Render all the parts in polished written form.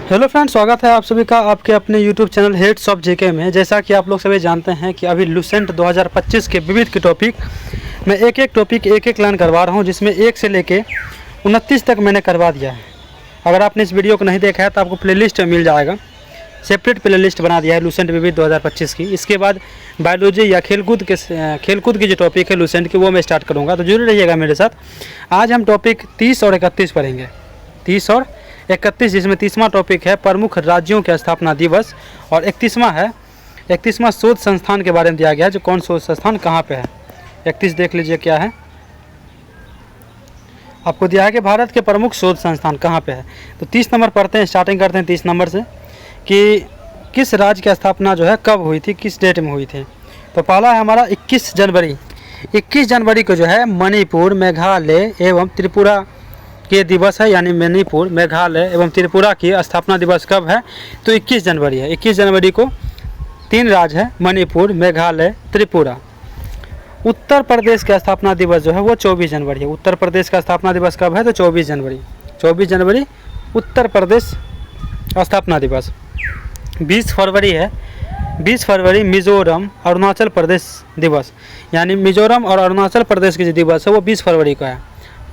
Hello friends, स्वागत है आप सभी का आपके अपने यूट्यूब चैनल हेड्स ऑफ जेके में। जैसा कि आप लोग सभी जानते हैं कि अभी लूसेंट 2025 के विविध के टॉपिक मैं एक एक लर्न करवा रहा हूं, जिसमें 1 से लेके 29 तक मैंने करवा दिया है। अगर आपने इस वीडियो को नहीं देखा है तो आपको प्लेलिस्ट मिल जाएगा, सेपरेट प्लेलिस्ट बना दिया है लूसेंट विविध 2025 की। इसके बाद बायोलॉजी या खेलकूद की जो टॉपिक है लूसेंट की, वो मैं स्टार्ट करूँगा, तो जरूर रहिएगा मेरे साथ। आज हम टॉपिक 30 और 31 पढ़ेंगे, 30 और 31, जिसमें 30वां टॉपिक है प्रमुख राज्यों के स्थापना दिवस और 31वां शोध संस्थान के बारे में दिया गया है, जो कौन शोध संस्थान कहाँ पे है। 31 देख लीजिए क्या है, आपको दिया है कि भारत के प्रमुख शोध संस्थान कहाँ पे है। तो 30 नंबर पढ़ते हैं, स्टार्टिंग करते हैं 30 नंबर से कि किस राज्य की स्थापना जो है कब हुई थी, किस डेट में हुई थी। तो पहला है हमारा 21 जनवरी को जो है मणिपुर, मेघालय एवं त्रिपुरा के दिवस है, यानी मणिपुर, मेघालय एवं त्रिपुरा की स्थापना दिवस कब है, तो 21 जनवरी है। 21 जनवरी को 3 राज्य है, मणिपुर, मेघालय, त्रिपुरा। उत्तर प्रदेश का स्थापना दिवस जो है वो 24 जनवरी है। उत्तर प्रदेश का स्थापना दिवस कब है, तो 24 जनवरी उत्तर प्रदेश स्थापना दिवस। 20 फरवरी है, 20 फरवरी मिजोरम अरुणाचल प्रदेश दिवस, यानी मिजोरम और अरुणाचल प्रदेश की जो दिवस है वो 20 फरवरी को है।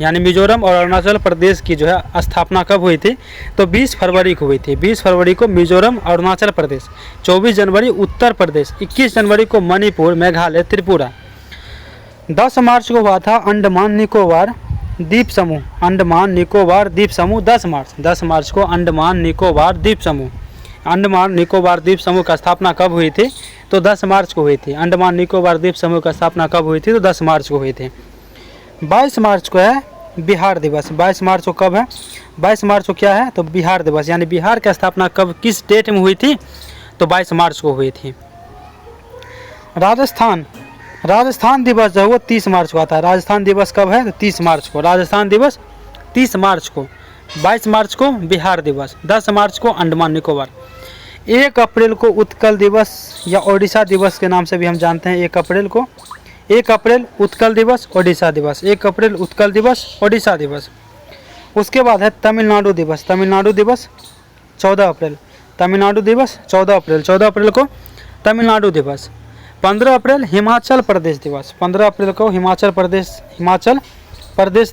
यानी मिजोरम और अरुणाचल प्रदेश की जो है स्थापना कब हुई थी, तो 20 फरवरी को हुई थी। 20 फरवरी को मिजोरम अरुणाचल प्रदेश, 24 जनवरी उत्तर प्रदेश, 21 जनवरी को मणिपुर, मेघालय, त्रिपुरा। 10 मार्च को हुआ था अंडमान निकोबार द्वीप समूह, 10 मार्च को अंडमान निकोबार द्वीप समूह का स्थापना कब हुई थी, तो 10 मार्च को हुई थी। अंडमान निकोबार द्वीप समूह का स्थापना कब हुई थी, तो 10 मार्च को हुई थी। 22 मार्च को है बिहार दिवस। 22 मार्च को कब है, 22 मार्च को क्या है, तो बिहार दिवस, यानी बिहार की स्थापना कब, किस डेट में हुई थी, तो 22 मार्च को हुई थी। राजस्थान दिवस जो है वो 30 मार्च को आता है। राजस्थान दिवस कब है, तो 30 मार्च को। राजस्थान दिवस 30 मार्च को। 22 मार्च को बिहार दिवस, 10 मार्च को अंडमान निकोबार। 1 अप्रैल को उत्कल दिवस या ओडिशा दिवस के नाम से भी हम जानते हैं। 1 अप्रैल उत्कल दिवस, ओडिशा दिवस। 1 अप्रैल उत्कल दिवस, ओडिशा दिवस। उसके बाद है तमिलनाडु दिवस। 14 अप्रैल तमिलनाडु दिवस, 14 अप्रैल को तमिलनाडु दिवस। 15 अप्रैल हिमाचल प्रदेश दिवस। 15 अप्रैल को हिमाचल प्रदेश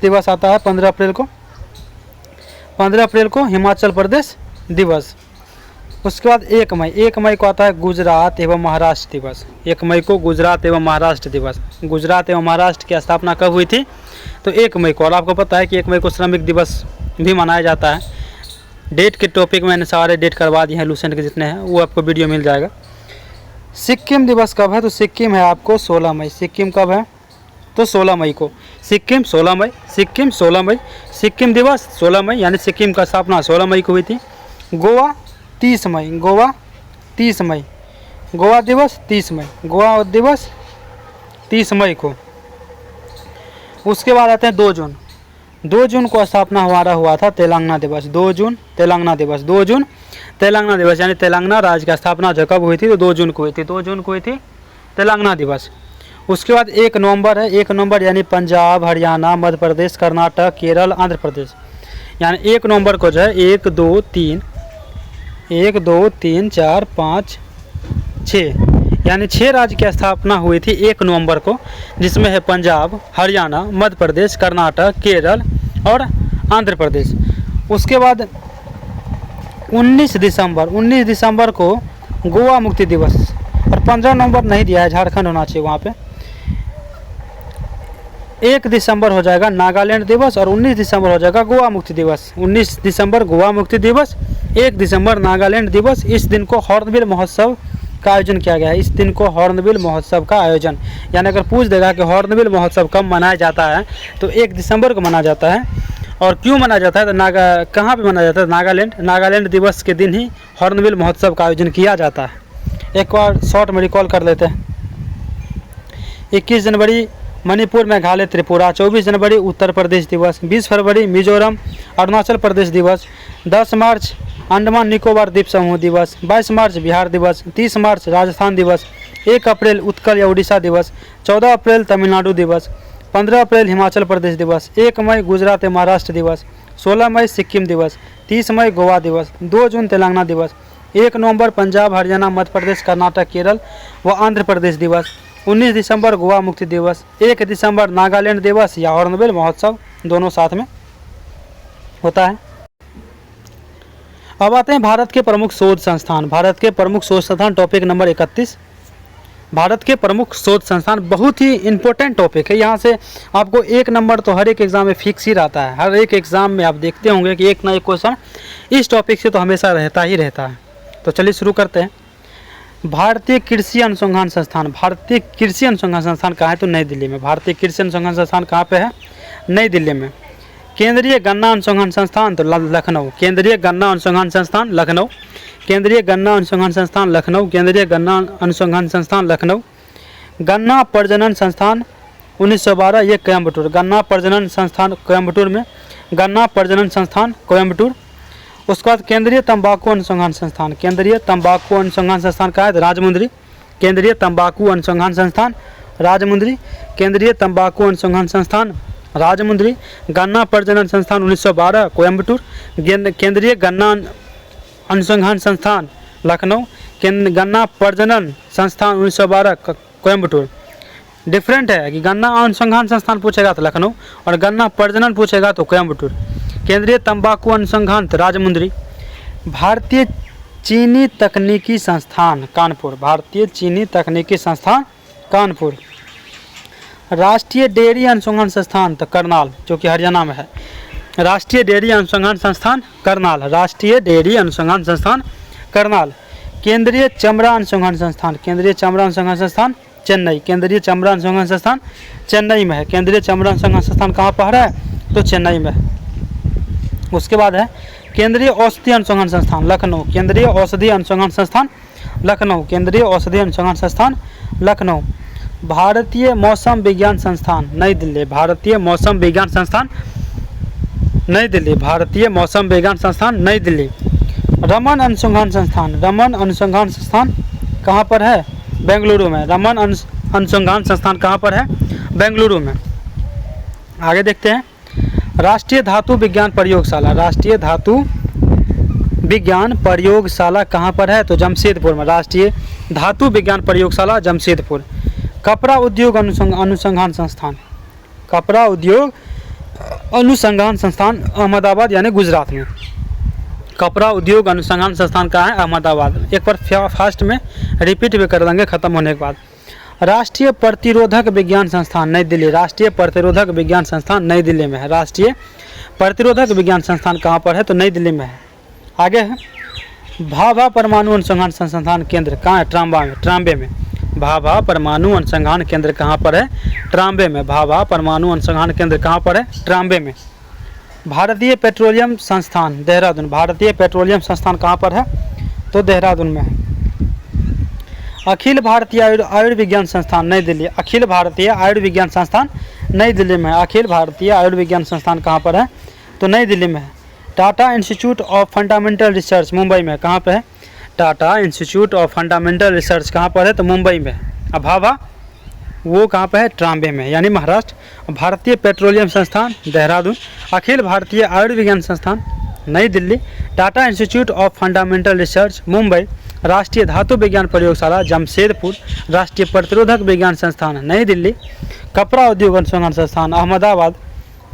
दिवस आता है। 15 अप्रैल को हिमाचल प्रदेश दिवस। उसके बाद 1 मई को आता है गुजरात एवं महाराष्ट्र दिवस। 1 मई को गुजरात एवं महाराष्ट्र दिवस। गुजरात एवं महाराष्ट्र की स्थापना कब हुई थी, तो 1 मई को। और आपको पता है कि 1 मई को श्रमिक दिवस भी मनाया जाता है। डेट के टॉपिक मैंने सारे डेट करवा दिए हैं लूसेंट के जितने हैं, वो आपको वीडियो मिल जाएगा। सिक्किम दिवस कब है, तो सिक्किम है आपको 16 मई। सिक्किम कब है, तो 16 मई को। सिक्किम 16 मई, सिक्किम दिवस 16 मई, यानी सिक्किम का स्थापना 16 मई को हुई थी। गोवा 30 मई, गोवा दिवस 30 मई को। उसके बाद आते हैं 2 जून को स्थापना हमारा हुआ था तेलंगाना दिवस। 2 जून तेलंगाना दिवस, यानी तेलंगाना राज्य का स्थापना जो कब हुई थी, तो 2 जून को हुई थी तेलंगाना दिवस। उसके बाद 1 नवंबर है। 1 नवंबर यानी पंजाब, हरियाणा, मध्य प्रदेश, कर्नाटक, केरल, आंध्र प्रदेश, यानी 1 नवंबर को जो है 1, 2, 3, 4, 5, 6, यानी 6 राज्य की स्थापना हुई थी 1 नवंबर को, जिसमें है पंजाब, हरियाणा, मध्य प्रदेश, कर्नाटक, केरल और आंध्र प्रदेश। उसके बाद 19 दिसंबर को गोवा मुक्ति दिवस, और 15 नवंबर नहीं दिया है, झारखंड होना चाहिए वहाँ पे। 1 दिसंबर हो जाएगा नागालैंड दिवस और 19 दिसंबर हो जाएगा गोवा मुक्ति दिवस। 19 दिसंबर गोवा मुक्ति दिवस, 1 दिसंबर नागालैंड दिवस। इस दिन को हॉर्नबिल महोत्सव का आयोजन किया गया है। यानी अगर पूछ देगा कि हॉर्नबिल महोत्सव कब मनाया जाता है, तो 1 दिसंबर को मनाया जाता है। और क्यों मनाया जाता है, तो कहाँ पे मनाया जाता है, नागालैंड दिवस के दिन ही हॉर्नबिल महोत्सव का आयोजन किया जाता है। एक बार शॉर्ट में रिकॉल कर लेते हैं। 21 जनवरी मणिपुर, मेघालय, त्रिपुरा। 24 जनवरी उत्तर प्रदेश दिवस। 20 फरवरी मिजोरम अरुणाचल प्रदेश दिवस। 10 मार्च अंडमान निकोबार द्वीप समूह दिवस। 22 मार्च बिहार दिवस। 30 मार्च राजस्थान दिवस। 1 अप्रैल उत्कल या उड़ीसा दिवस। 14 अप्रैल तमिलनाडु दिवस। 15 अप्रैल हिमाचल प्रदेश दिवस। 1 मई गुजरात महाराष्ट्र दिवस। 16 मई सिक्किम दिवस, 30 मई गोवा दिवस, 2 जून तेलंगाना दिवस, 1 नवंबर पंजाब हरियाणा मध्य प्रदेश कर्नाटक केरल व आंध्र प्रदेश दिवस, 19 दिसंबर गोवा मुक्ति दिवस, 1 दिसंबर नागालैंड दिवस या हॉर्नबिल महोत्सव, दोनों साथ में होता है। अब आते हैं भारत के प्रमुख शोध संस्थान। भारत के प्रमुख शोध संस्थान, टॉपिक नंबर 31। भारत के प्रमुख शोध संस्थान बहुत ही इंपॉर्टेंट टॉपिक है। यहाँ से आपको 1 नंबर तो हर एक एग्जाम में फिक्स ही रहता है। हर एक एग्जाम में आप देखते होंगे कि एक ना एक क्वेश्चन इस टॉपिक से तो हमेशा रहता ही रहता है। तो चलिए शुरू करते हैं। भारतीय कृषि अनुसंधान संस्थान। भारतीय कृषि अनुसंधान संस्थान कहाँ है? तो नई दिल्ली में। भारतीय कृषि अनुसंधान संस्थान कहाँ पे है? नई दिल्ली में। केंद्रीय गन्ना अनुसंधान संस्थान तो लखनऊ। केंद्रीय गन्ना अनुसंधान संस्थान लखनऊ। केंद्रीय गन्ना अनुसंधान संस्थान लखनऊ। केंद्रीय गन्ना अनुसंधान संस्थान लखनऊ। गन्ना प्रजनन संस्थान 1912, ये कोयम्बटूर। गन्ना प्रजनन संस्थान कोयम्बटूर में। गन्ना प्रजनन संस्थान कोयम्बटूर। उसके बाद केंद्रीय तंबाकू अनुसंधान संस्थान। केंद्रीय तंबाकू अनुसंधान संस्थान कहाँ है? राजमुंद्री। केंद्रीय तंबाकू अनुसंधान संस्थान राजमुंद्री। केंद्रीय तंबाकू अनुसंधान संस्थान राजमुंद्री। गन्ना प्रजनन संस्थान 1912 कोयम्बटूर। केंद्रीय गन्ना अनुसंधान संस्थान लखनऊ। गन्ना प्रजनन संस्थान 1912 कोयम्बटूर। डिफरेंट है कि गन्ना अनुसंधान संस्थान पूछेगा तो लखनऊ और गन्ना प्रजनन पूछेगा तो कोयम्बटूर। केंद्रीय तंबाकू अनुसंधान तो राजमुंद्री। भारतीय चीनी तकनीकी संस्थान कानपुर। भारतीय चीनी तकनीकी संस्थान कानपुर। राष्ट्रीय डेयरी अनुसंधान संस्थान तो करनाल, जो कि हरियाणा में है। राष्ट्रीय डेयरी अनुसंधान संस्थान करनाल। राष्ट्रीय डेयरी अनुसंधान संस्थान करनाल। केंद्रीय चमड़ा अनुसंधान संस्थान। केंद्रीय चमड़ा अनुसंधान संस्थान चेन्नई। केंद्रीय चमड़ा अनुसंधान संस्थान चेन्नई में है। केंद्रीय चमड़ा अनुसंधान संस्थान कहाँ पर है? तो चेन्नई में है। उसके बाद है केंद्रीय औषधि अनुसंधान संस्थान लखनऊ। केंद्रीय औषधि अनुसंधान संस्थान लखनऊ। केंद्रीय औषधि अनुसंधान संस्थान लखनऊ। भारतीय मौसम विज्ञान संस्थान नई दिल्ली। भारतीय मौसम विज्ञान संस्थान नई दिल्ली। भारतीय मौसम विज्ञान संस्थान नई दिल्ली। रमन अनुसंधान संस्थान। रमन अनुसंधान संस्थान कहाँ पर है? बेंगलुरु में। रमन अनुसंधान संस्थान कहाँ पर है? बेंगलुरु में। आगे देखते हैं। राष्ट्रीय धातु विज्ञान प्रयोगशाला। राष्ट्रीय धातु विज्ञान प्रयोगशाला कहाँ पर है? तो जमशेदपुर में। राष्ट्रीय धातु विज्ञान प्रयोगशाला जमशेदपुर। कपड़ा उद्योग अनुसंधान संस्थान। कपड़ा उद्योग अनुसंधान संस्थान अहमदाबाद यानी गुजरात में। कपड़ा उद्योग अनुसंधान संस्थान कहाँ है? अहमदाबाद। एक बार फास्ट में रिपीट भी कर देंगे खत्म होने के बाद। राष्ट्रीय प्रतिरोधक विज्ञान संस्थान नई दिल्ली। राष्ट्रीय प्रतिरोधक विज्ञान संस्थान नई दिल्ली में है। राष्ट्रीय प्रतिरोधक विज्ञान संस्थान कहाँ पर है? तो नई दिल्ली में है। आगे है भाभा परमाणु अनुसंधान संस्थान केंद्र कहाँ है? ट्राम्बे में। भाभा परमाणु अनुसंधान केंद्र कहाँ पर है? ट्राम्बे में। भाभा परमाणु अनुसंधान केंद्र कहाँ पर है? ट्राम्बे में। भारतीय पेट्रोलियम संस्थान देहरादून। भारतीय पेट्रोलियम संस्थान कहाँ पर है? तो देहरादून में है। अखिल भारतीय आयुर्विज्ञान संस्थान नई दिल्ली। अखिल भारतीय आयुर्विज्ञान संस्थान नई दिल्ली में है। अखिल भारतीय आयुर्विज्ञान संस्थान कहाँ पर है? तो नई दिल्ली में है। Tata institute of fundamental research Mumbai में। कहाँ पे है? Tata institute of fundamental research कहाँ पर है? तो मुंबई में। अब भाभा वो कहाँ पे है? ट्राम्बे में यानी महाराष्ट्र। भारतीय पेट्रोलियम संस्थान देहरादून। अखिल भारतीय आयुर्विज्ञान संस्थान नई Delhi. Tata institute of fundamental research Mumbai. राष्ट्रीय धातु विज्ञान प्रयोगशाला जमशेदपुर। राष्ट्रीय प्रतिरोधक विज्ञान संस्थान नई दिल्ली। कपड़ा उद्योग अनुसंधान संस्थान अहमदाबाद।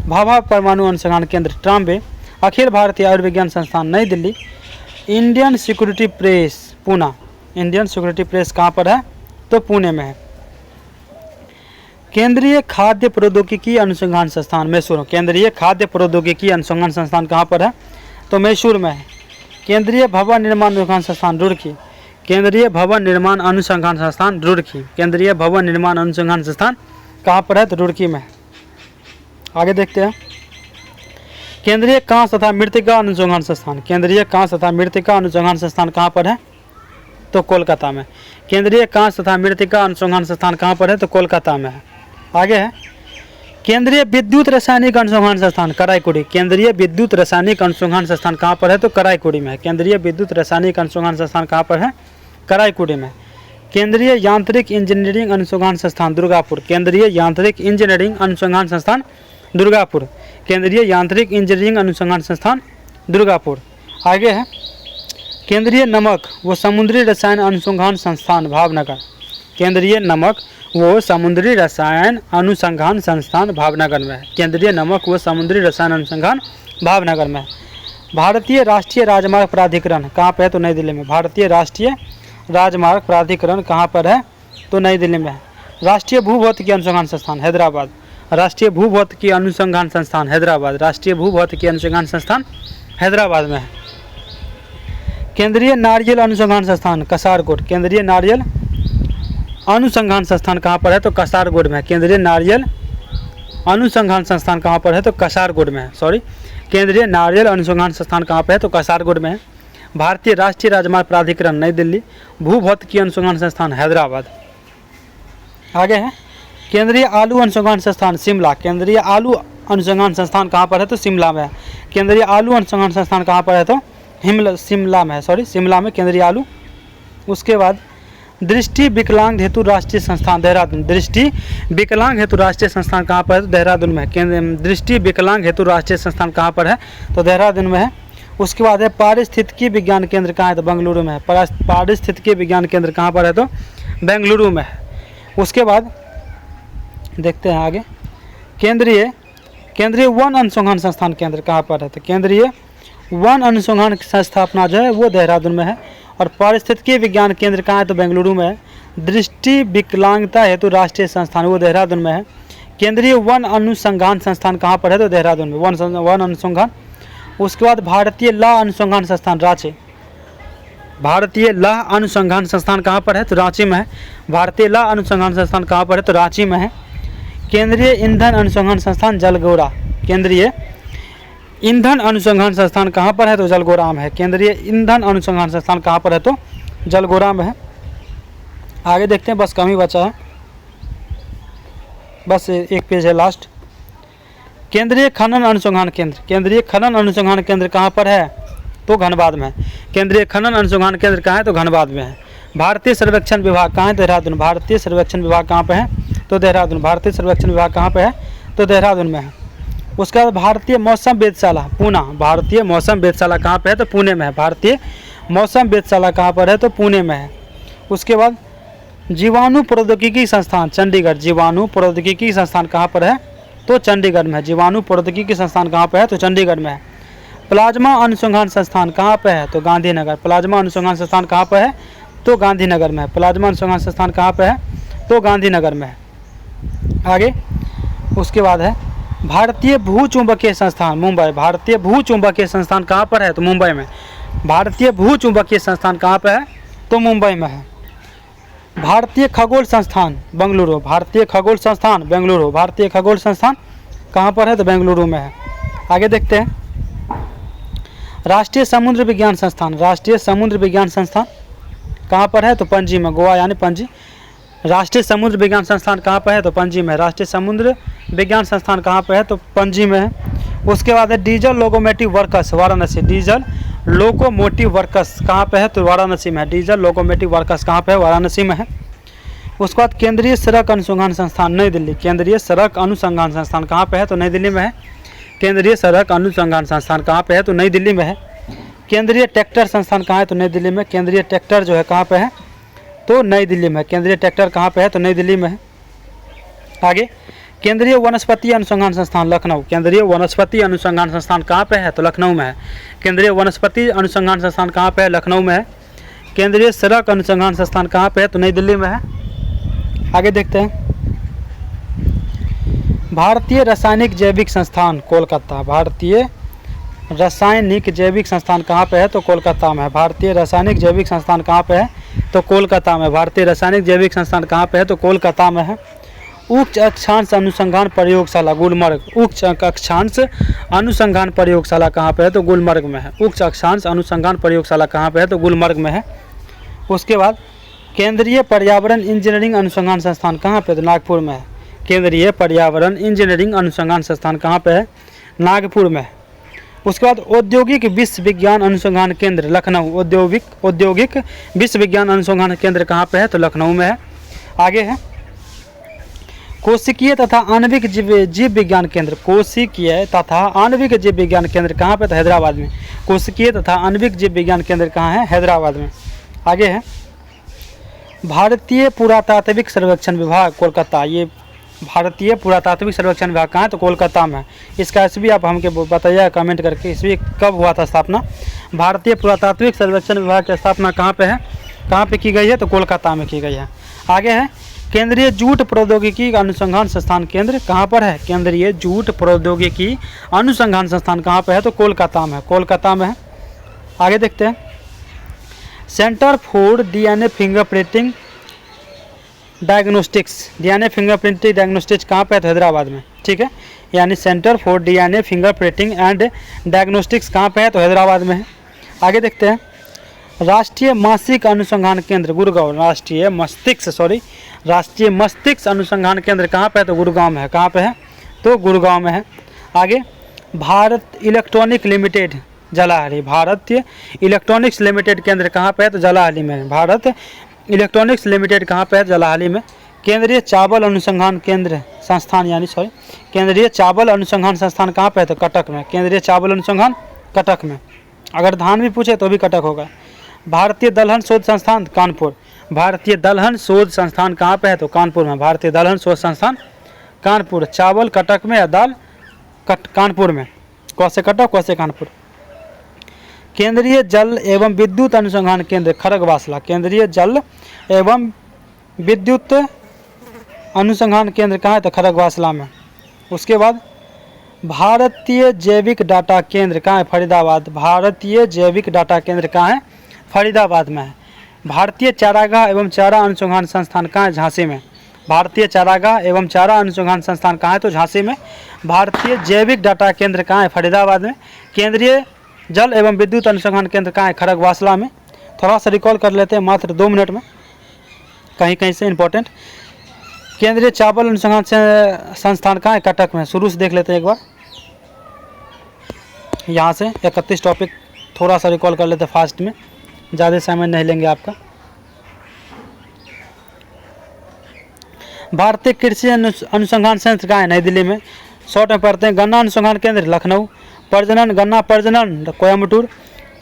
भाभा परमाणु अनुसंधान केंद्र ट्राम्बे। अखिल भारतीय आयुर्विज्ञान संस्थान नई Delhi. Indian security press Poona. Indian security press कहाँ पर है? तो पुणे में है। केंद्रीय खाद्य प्रौद्योगिकी अनुसंधान संस्थान मैसूर। केंद्रीय खाद्य प्रौद्योगिकी अनुसंधान संस्थान कहाँ पर है? तो मैसूर में है। केंद्रीय भवन निर्माण अनुसंधान संस्थान रुड़की। केंद्रीय भवन निर्माण अनुसंधान संस्थान रुड़की। केंद्रीय भवन निर्माण अनुसंधान संस्थान कहाँ पर है? तो रुड़की में है। आगे देखते हैं। केंद्रीय कांस्य तथा मृत्तिका अनुसंधान संस्थान। केंद्रीय कांस्य तथा मृत्तिका अनुसंधान संस्थान कहाँ पर है? तो कोलकाता में। केंद्रीय कांस्य तथा मृत्तिका अनुसंधान संस्थान कहाँ पर है? तो कोलकाता में है। आगे है केंद्रीय विद्युत रासायनिक अनुसंधान संस्थान कराईकुड़ी। केंद्रीय विद्युत रासायनिक अनुसंधान संस्थान कहाँ पर है? तो कराईकुड़ी में है। केंद्रीय विद्युत रासायनिक अनुसंधान संस्थान कहाँ पर है? कराईकुड़ी में। केंद्रीय यांत्रिक इंजीनियरिंग अनुसंधान संस्थान दुर्गापुर। केंद्रीय यांत्रिक इंजीनियरिंग अनुसंधान संस्थान दुर्गापुर। केंद्रीय यांत्रिक इंजीनियरिंग अनुसंधान संस्थान दुर्गापुर। आगे है केंद्रीय नमक व समुद्री रसायन अनुसंधान संस्थान भावनगर। केंद्रीय नमक व समुद्री रसायन अनुसंधान संस्थान भावनगर में है। केंद्रीय नमक व समुद्री रसायन अनुसंधान भावनगर में है। भारतीय राष्ट्रीय राजमार्ग प्राधिकरण कहाँ पे है? तो नई दिल्ली में। भारतीय राष्ट्रीय राजमार्ग प्राधिकरण कहाँ पर है? तो नई दिल्ली में है। राष्ट्रीय भूभौतिकी अनुसंधान संस्थान हैदराबाद। राष्ट्रीय भूभौतिकी अनुसंधान संस्थान हैदराबाद। राष्ट्रीय भूभौतिकी अनुसंधान संस्थान हैदराबाद में है। केंद्रीय नारियल अनुसंधान संस्थान कसारगोड। केंद्रीय नारियल अनुसंधान संस्थान कहाँ पर है? तो कसारगोड में है। केंद्रीय नारियल अनुसंधान संस्थान कहाँ पर है? तो कसारगोड में है। सॉरी, केंद्रीय नारियल अनुसंधान संस्थान कहाँ पर है? तो कसारगोड में है। भारतीय राष्ट्रीय राजमार्ग प्राधिकरण नई दिल्ली। भूभौतिकी अनुसंधान संस्थान हैदराबाद। आगे है केंद्रीय आलू अनुसंधान संस्थान शिमला। केंद्रीय आलू अनुसंधान संस्थान कहाँ पर है? तो शिमला में है। केंद्रीय आलू अनुसंधान संस्थान कहाँ पर है? तो शिमला में है। सॉरी, शिमला में केंद्रीय आलू। उसके बाद दृष्टि विकलांग हेतु राष्ट्रीय संस्थान देहरादून। दृष्टि विकलांग हेतु राष्ट्रीय संस्थान कहाँ पर है? तो देहरादून में है। दृष्टि विकलांग हेतु राष्ट्रीय संस्थान कहाँ पर है? तो देहरादून में है। उसके बाद है पारिस्थितिकी विज्ञान केंद्र कहाँ है? तो बेंगलुरु में है। पारिस्थितिकी विज्ञान केंद्र कहाँ पर है? तो बेंगलुरु में है। उसके बाद देखते हैं आगे केंद्रीय वन अनुसंधान संस्थान केंद्र कहाँ पर है? तो केंद्रीय वन अनुसंधान संस्थापना जो है वो देहरादून में है। और पारिस्थितिकी विज्ञान केंद्र कहाँ है? तो बेंगलुरु में है। दृष्टि विकलांगता हेतु राष्ट्रीय संस्थान वो देहरादून में है। केंद्रीय वन अनुसंधान संस्थान कहाँ पर है? तो देहरादून में वन अनुसंधान। उसके बाद भारतीय लौह अनुसंधान संस्थान रांची। भारतीय लौह अनुसंधान संस्थान कहाँ पर है? तो रांची में है। भारतीय लौह अनुसंधान संस्थान कहाँ पर है? तो रांची में है। केंद्रीय ईंधन अनुसंधान संस्थान जलगोरा। केंद्रीय ईंधन अनुसंधान संस्थान कहाँ पर है? तो जलगोरा में है। केंद्रीय ईंधन अनुसंधान संस्थान कहाँ पर है? तो जलगोरा में है। आगे देखते हैं, बस कम ही बचा है, बस एक पेज है लास्ट। केंद्रीय खनन अनुसंधान केंद्र। केंद्रीय खनन अनुसंधान केंद्र कहाँ पर है? तो धनबाद में है। केंद्रीय खनन अनुसंधान केंद्र कहाँ है? तो धनबाद में है। भारतीय सर्वेक्षण विभाग कहाँ है? देहरादून। भारतीय सर्वेक्षण विभाग कहाँ पे है? तो देहरादून। भारतीय सर्वेक्षण विभाग कहाँ पे है? तो देहरादून में है। उसके बाद भारतीय मौसम वेधशाला पूना। भारतीय मौसम वेधशाला कहाँ पे है? तो पुणे में है। भारतीय मौसम वेधशाला कहाँ पर है? तो पुणे में है। उसके बाद जीवाणु प्रौद्योगिकी संस्थान चंडीगढ़। जीवाणु प्रौद्योगिकी संस्थान कहाँ पर है? तो चंडीगढ़ में है। जीवाणु प्रौद्योगिकी संस्थान कहाँ पर है? तो चंडीगढ़ में है। प्लाज्मा अनुसंधान संस्थान कहाँ पे है? तो गांधीनगर। प्लाज्मा अनुसंधान संस्थान कहाँ पर है? तो गांधीनगर में है। प्लाज्मा अनुसंधान संस्थान कहाँ पे है? तो गांधीनगर में है। आगे उसके बाद है भारतीय भूचुंबकीय संस्थान मुंबई। भारतीय भूचुंबकीय संस्थान कहाँ पर है? तो मुंबई में। भारतीय भूचुंबकीय संस्थान कहाँ पर है? तो मुंबई में है। भारतीय खगोल संस्थान बेंगलुरु। भारतीय खगोल संस्थान बेंगलुरु। भारतीय खगोल संस्थान कहाँ पर है? तो बेंगलुरु में है। आगे देखते हैं राष्ट्रीय समुद्र विज्ञान संस्थान। राष्ट्रीय समुद्र विज्ञान संस्थान कहाँ पर है? तो पणजी में। गोवा यानी पणजी। राष्ट्रीय समुद्र विज्ञान संस्थान कहाँ पर है? तो पणजी में। राष्ट्रीय समुद्र विज्ञान संस्थान कहाँ पर है? तो पणजी में है। उसके बाद है diesel locomotive works Varanasi. Diesel locomotive works कहाँ पे है? तो वाराणसी में है। डीजल लोकोमोटिव वर्कस कहाँ पे है? वाराणसी में है। उसके बाद केंद्रीय सड़क अनुसंधान संस्थान नई दिल्ली। केंद्रीय सड़क अनुसंधान संस्थान कहाँ पे है? तो नई दिल्ली में है। केंद्रीय सड़क अनुसंधान संस्थान कहाँ पे है? तो नई दिल्ली में है। केंद्रीय ट्रैक्टर संस्थान कहाँ है? तो नई दिल्ली में। केंद्रीय ट्रैक्टर जो है कहाँ पे है? तो नई दिल्ली में। केंद्रीय ट्रैक्टर कहाँ पे है? तो नई दिल्ली में है। आगे केंद्रीय वनस्पति अनुसंधान संस्थान लखनऊ। केंद्रीय वनस्पति अनुसंधान संस्थान कहाँ पे है? तो लखनऊ में है। केंद्रीय वनस्पति अनुसंधान संस्थान कहाँ पे है? लखनऊ में है। केंद्रीय सड़क अनुसंधान संस्थान कहाँ पे है? तो नई दिल्ली में है। आगे देखते हैं भारतीय रासायनिक जैविक संस्थान कोलकाता। भारतीय रासायनिक जैविक संस्थान कहाँ पे है? तो कोलकाता में है। भारतीय रासायनिक जैविक संस्थान कहाँ पे है? तो कोलकाता में। भारतीय रासायनिक जैविक संस्थान कहाँ पे है? तो कोलकाता में है। उच्च अक्षांश अनुसंधान प्रयोगशाला गुलमर्ग। उच्च अक्षांश अनुसंधान प्रयोगशाला कहाँ पे है? तो गुलमर्ग में है। उच्च अक्षांश अनुसंधान प्रयोगशाला कहाँ पे है? तो गुलमर्ग में है। उसके बाद केंद्रीय पर्यावरण इंजीनियरिंग अनुसंधान संस्थान कहाँ पे? तो नागपुर में है। केंद्रीय पर्यावरण इंजीनियरिंग अनुसंधान संस्थान कहाँ पे है? नागपुर में है। उसके बाद औद्योगिक विश्व विज्ञान अनुसंधान केंद्र लखनऊ। औद्योगिक विश्व विज्ञान अनुसंधान केंद्र कहाँ पे है? तो लखनऊ में है। आगे है कोशिकीय तथा आणविक जीव विज्ञान केंद्र, कोशिकीय तथा आणविक जीव विज्ञान केंद्र कहाँ पे? तो हैदराबाद में। कोशिकीय तथा आणविक जीव विज्ञान केंद्र कहाँ है? हैदराबाद में। आगे है भारतीय पुरातात्विक सर्वेक्षण विभाग, कोलकाता। ये भारतीय पुरातात्विक सर्वेक्षण विभाग कहाँ है? तो कोलकाता में है। इसका ईस्वी आप हमको बताइए कमेंट करके, ईस्वी कब हुआ था स्थापना? भारतीय पुरातात्विक सर्वेक्षण विभाग की स्थापना कहाँ पे है, कहाँ पे की गई है? तो कोलकाता में की गई है। आगे है केंद्रीय जूट प्रौद्योगिकी अनुसंधान संस्थान केंद्र कहाँ पर है? केंद्रीय जूट प्रौद्योगिकी अनुसंधान संस्थान कहाँ पे है? तो कोलकाता में, कोलकाता में है। आगे देखते हैं centre for DNA fingerprinting diagnostics, DNA fingerprinting diagnostics कहाँ पे है? तो हैदराबाद में। ठीक है, यानी centre for DNA fingerprinting and diagnostics कहाँ पे है? तो हैदराबाद में है। आगे देखते हैं राष्ट्रीय मानसिक अनुसंधान केंद्र गुड़गांव, राष्ट्रीय मस्तिष्क अनुसंधान केंद्र कहाँ पे है? तो गुड़गांव में है। कहाँ पे है? तो गुड़गांव में है। आगे भारत इलेक्ट्रॉनिक लिमिटेड जलाहली, भारतीय इलेक्ट्रॉनिक्स लिमिटेड केंद्र कहाँ पे है? तो जलाहली में है। भारत इलेक्ट्रॉनिक्स लिमिटेड कहाँ पे है? जलाहली में। केंद्रीय चावल अनुसंधान केंद्र संस्थान केंद्रीय चावल अनुसंधान संस्थान कहाँ पे है? तो कटक में। केंद्रीय चावल अनुसंधान कटक में। अगर धान भी पूछे तो भी कटक होगा। भारतीय दलहन शोध संस्थान कानपुर, भारतीय दलहन शोध संस्थान कहाँ पे है? तो कानपुर में। भारतीय दलहन शोध संस्थान कानपुर। चावल कटक में या दाल कानपुर में। कौसे कटक, कौसे कानपुर। केंद्रीय जल एवं विद्युत अनुसंधान केंद्र खड़गवासला, केंद्रीय जल एवं विद्युत अनुसंधान केंद्र कहाँ है? तो खड़गवासला में। उसके बाद भारतीय जैविक डाटा केंद्र कहाँ है? फरीदाबाद। भारतीय जैविक डाटा केंद्र कहाँ है? फरीदाबाद में है। भारतीय चारागाह एवं चारा अनुसंधान संस्थान कहाँ है? झांसी में। भारतीय चारागाह एवं चारा अनुसंधान संस्थान कहाँ है? तो झांसी में। भारतीय जैविक डाटा केंद्र कहाँ है? फरीदाबाद में। केंद्रीय जल एवं विद्युत अनुसंधान केंद्र कहाँ है? खड़गवासला में। थोड़ा सा रिकॉल कर लेते हैं मात्र 2 मिनट में, कहीं कहीं से इम्पोर्टेंट। केंद्रीय चावल अनुसंधान संस्थान कहाँ है? कटक में। शुरू से देख लेते हैं एक बार, यहाँ से 31 टॉपिक थोड़ा सा रिकॉल कर लेते हैं फास्ट में, ज़्यादा समय नहीं लेंगे आपका। भारतीय कृषि अनुसंधान संस्थान कहाँ है? नई दिल्ली में। शॉर्ट में पढ़ते हैं गन्ना अनुसंधान केंद्र लखनऊ, प्रजनन गन्ना प्रजनन कोयम्बटूर,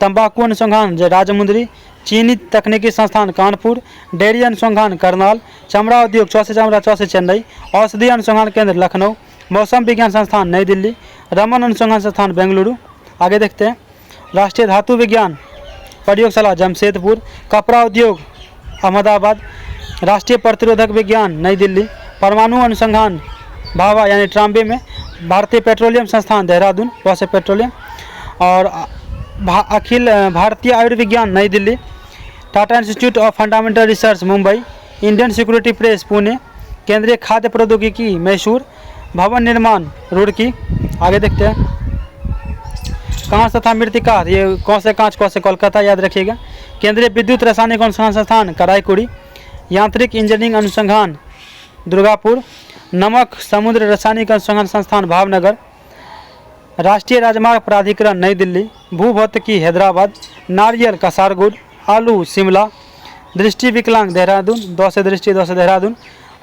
तंबाकू अनुसंधान राजमुंदरी, चीनी तकनीकी संस्थान कानपुर, डेयरी अनुसंधान करनाल, चमड़ा उद्योग चौसे चेन्नई, औषधि अनुसंधान केंद्र लखनऊ, मौसम विज्ञान संस्थान नई दिल्ली, रमन अनुसंधान संस्थान बेंगलुरु। आगे देखते हैं राष्ट्रीय धातु विज्ञान प्रयोगशाला जमशेदपुर, कपड़ा उद्योग अहमदाबाद, राष्ट्रीय प्रतिरोधक विज्ञान नई दिल्ली, परमाणु अनुसंधान भाभा यानी ट्राम्बे में, भारतीय पेट्रोलियम संस्थान देहरादून वैसे पेट्रोलियम, और अखिल भारतीय आयुर्विज्ञान नई Delhi, Tata institute of fundamental research Mumbai, Indian security press Pune, केंद्रीय खाद्य प्रौद्योगिकी मैसूर, भवन निर्माण रुड़की। आगे देखते हैं कांच तथा मृतिका, ये कौन से कांच कौन से कोलकाता याद रखिएगा। केंद्रीय विद्युत रासायनिक अनुसंधान संस्थान कराईकुड़ी, यांत्रिक इंजीनियरिंग अनुसंधान दुर्गापुर, नमक समुद्र रासायनिक अनुसंधान संस्थान भावनगर, राष्ट्रीय राजमार्ग प्राधिकरण नई दिल्ली, भूभौतिकी हैदराबाद, नारियल कासारगोड, आलू शिमला, दृष्टि विकलांग देहरादून, 2 से दृष्टि 2 से देहरादून,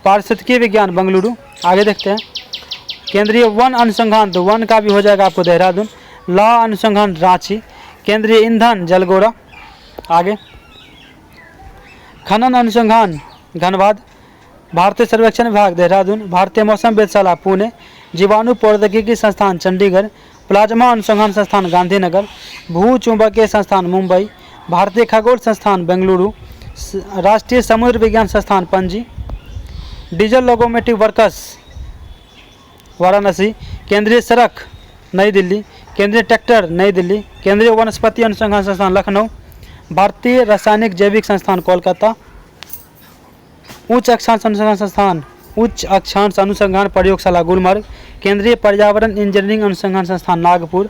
पारिस्थितिकी विज्ञान बेंगलुरु। आगे देखते हैं केंद्रीय वन अनुसंधान, तो वन का भी हो जाएगा आपको देहरादून, लॉ अनुसंधान रांची, केंद्रीय ईंधन जलगोरा। आगे खनन अनुसंधान धनबाद, भारतीय सर्वेक्षण विभाग देहरादून, भारतीय मौसम वेधशाला पुणे, जीवाणु प्रौद्योगिकी संस्थान चंडीगढ़, प्लाज्मा अनुसंधान संस्थान गांधीनगर, भू चुंबकीय संस्थान मुंबई, भारतीय खगोल संस्थान बेंगलुरु, राष्ट्रीय समुद्र विज्ञान संस्थान Panaji, diesel locomotive workers Varanasi, केंद्रीय सड़क नई दिल्ली, केंद्रीय ट्रैक्टर नई दिल्ली, केंद्रीय वनस्पति अनुसंधान संस्थान लखनऊ, भारतीय रासायनिक जैविक संस्थान कोलकाता, उच्च अक्षांश अनुसंधान संस्थान उच्च अक्षांश अनुसंधान प्रयोगशाला गुलमर्ग, केंद्रीय पर्यावरण इंजीनियरिंग अनुसंधान संस्थान नागपुर,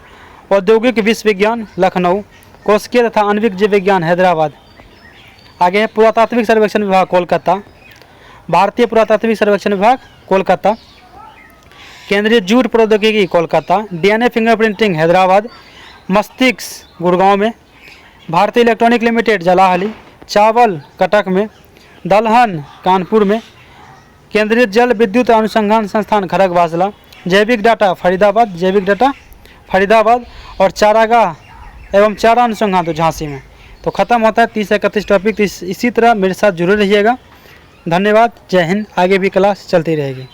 औद्योगिक विश्वविज्ञान लखनऊ, कोशिकीय तथा आणविक जीव विज्ञान हैदराबाद। आगे है पुरातात्विक सर्वेक्षण विभाग कोलकाता, भारतीय पुरातात्विक सर्वेक्षण विभाग कोलकाता, केंद्रीय जूट प्रौद्योगिकी कोलकाता, डीएनए फिंगरप्रिंटिंग हैदराबाद, मस्तिष्क गुड़गांव में, भारतीय इलेक्ट्रॉनिक लिमिटेड जलाहली, चावल कटक में, दलहन कानपुर में, केंद्रीय जल विद्युत अनुसंधान संस्थान खड़गवासला, जैविक डाटा फरीदाबाद और चारागाह एवं चारा अनुसंधान तो झांसी में। तो ख़त्म होता है 30 से 31 टॉपिक। तो इसी तरह मेरे साथ जुड़े रहिएगा। धन्यवाद, जय हिंद। आगे भी क्लास चलती रहेगी।